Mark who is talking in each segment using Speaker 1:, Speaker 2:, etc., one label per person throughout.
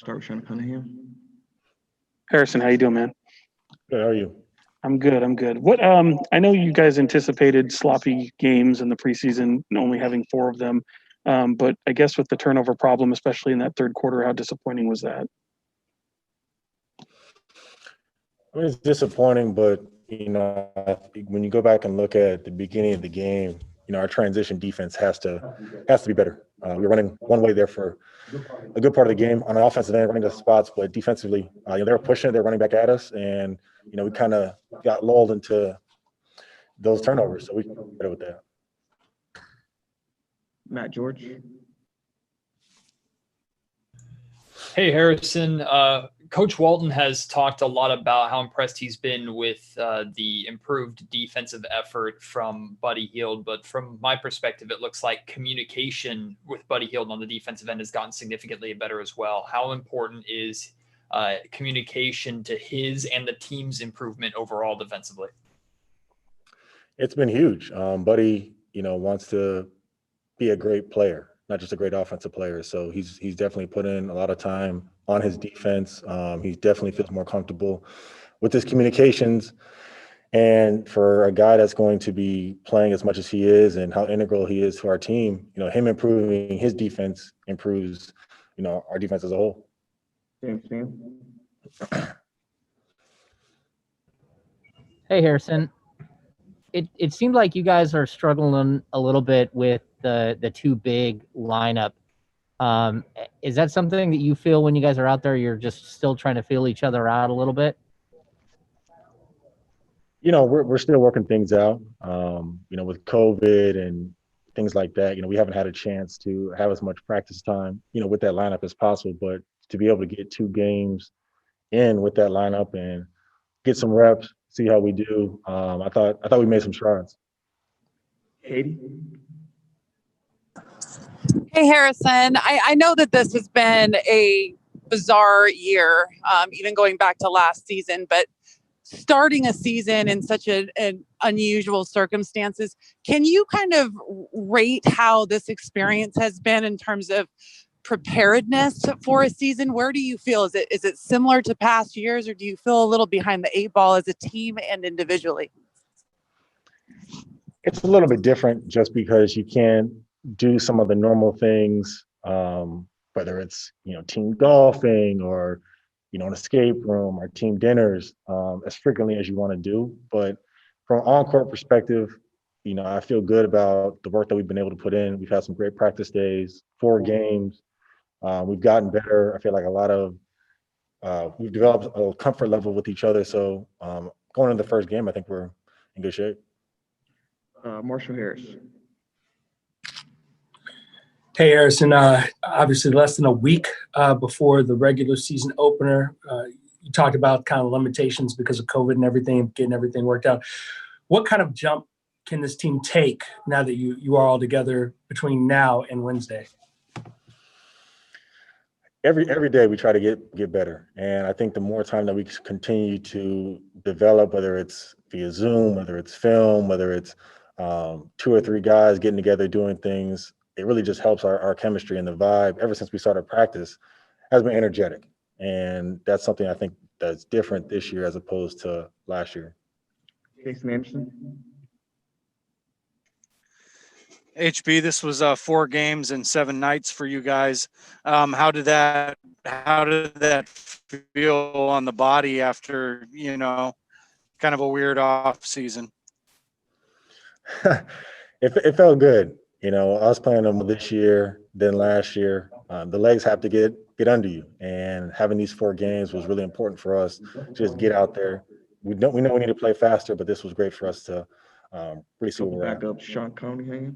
Speaker 1: Start with Sean Cunningham.
Speaker 2: Harrison, how you doing, man?
Speaker 3: Good, how are you?
Speaker 2: I'm good. I'm good. What I know you guys anticipated sloppy games in the preseason, only having 4 of them. But I guess with the turnover problem, especially in that third quarter, how disappointing was that?
Speaker 3: I mean, it's disappointing, but I think when you go back and look at the beginning of the game, our transition defense has to be better. We were running one way there for a good part of the game on the offensive end, running the spots, but defensively, they were pushing it, they're running back at us, and we kind of got lulled into those turnovers. So we can get better with that.
Speaker 1: Matt George.
Speaker 4: Hey, Harrison. Coach Walton has talked a lot about how impressed he's been with the improved defensive effort from Buddy Hield. But from my perspective, it looks like communication with Buddy Hield on the defensive end has gotten significantly better as well. How important is communication to his and the team's improvement overall defensively?
Speaker 3: It's been huge. Buddy, wants to be a great player, not just a great offensive player. So he's definitely put in a lot of time on his defense. He definitely feels more comfortable with his communications. And for a guy that's going to be playing as much as he is and how integral he is to our team, him improving his defense improves, our defense as a whole.
Speaker 5: Hey, Harrison. It seemed like you guys are struggling a little bit with the too big lineup. Is that something that you feel when you guys are out there, you're just still trying to feel each other out a little bit?
Speaker 3: We're still working things out, with COVID and things like that. We haven't had a chance to have as much practice time, with that lineup as possible. But to be able to get 2 games in with that lineup and get some reps, see how we do, I thought we made some strides.
Speaker 1: Katie.
Speaker 6: Hey, Harrison. I know that this has been a bizarre year, even going back to last season, but starting a season in such an unusual circumstances, can you kind of rate how this experience has been in terms of preparedness for a season? Where do you feel? Is it similar to past years, or do you feel a little behind the 8-ball as a team and individually?
Speaker 3: It's a little bit different just because you can't do some of the normal things, whether it's, team golfing or, an escape room or team dinners, as frequently as you want to do. But from an on-court perspective, I feel good about the work that we've been able to put in. We've had some great practice days, 4 games. We've gotten better. I feel like we've developed a comfort level with each other. So going into the first game, I think we're in good shape.
Speaker 1: Marshall Harris.
Speaker 7: Hey, Harrison, obviously less than a week before the regular season opener. You talked about kind of limitations because of COVID and everything, getting everything worked out. What kind of jump can this team take now that you are all together between now and Wednesday?
Speaker 3: Every day we try to get better. And I think the more time that we continue to develop, whether it's via Zoom, whether it's film, whether it's 2 or 3 guys getting together doing things, it really just helps our chemistry, and the vibe ever since we started practice has been energetic. And that's something I think that's different this year as opposed to last year.
Speaker 1: Jason Anderson.
Speaker 8: HB, this was 4 games and 7 nights for you guys. How did that feel on the body after, kind of a weird off season?
Speaker 3: It felt good. I was playing them this year, then last year. The legs have to get under you, and having these 4 games was really important for us. Just get out there. We know we need to play faster, but this was great for us to really see where we're at.
Speaker 1: Back up, Sean Cunningham.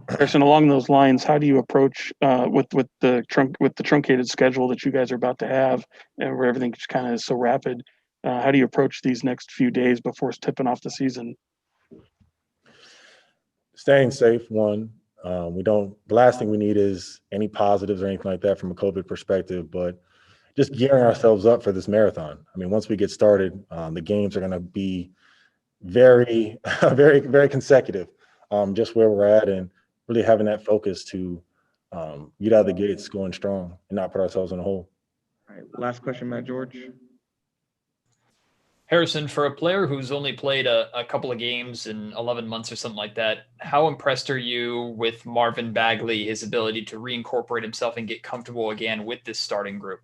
Speaker 2: Harrison, along those lines, how do you approach with the truncated schedule that you guys are about to have, and where everything just kind of is so rapid? How do you approach these next few days before tipping off the season?
Speaker 3: Staying safe, one. The last thing we need is any positives or anything like that from a COVID perspective, but just gearing ourselves up for this marathon. I mean, once we get started, the games are going to be very, very, very consecutive, just where we're at, and really having that focus to get out of the gates going strong and not put ourselves in a hole.
Speaker 1: All right, last question, Matt George.
Speaker 4: Harrison, for a player who's only played a couple of games in 11 months or something like that, how impressed are you with Marvin Bagley, his ability to reincorporate himself and get comfortable again with this starting group?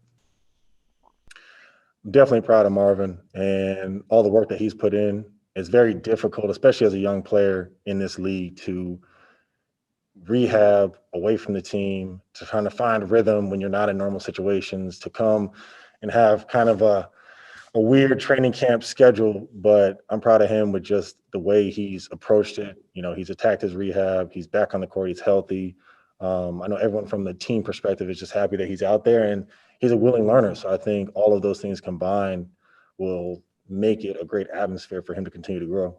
Speaker 3: I'm definitely proud of Marvin and all the work that he's put in. It's very difficult, especially as a young player in this league, to rehab away from the team, to trying to find rhythm when you're not in normal situations, to come and have kind of a weird training camp schedule. But I'm proud of him with just the way he's approached it. You know, he's attacked his rehab. He's back on the court. He's healthy. I know everyone from the team perspective is just happy that he's out there, and he's a willing learner. So I think all of those things combined will make it a great atmosphere for him to continue to grow.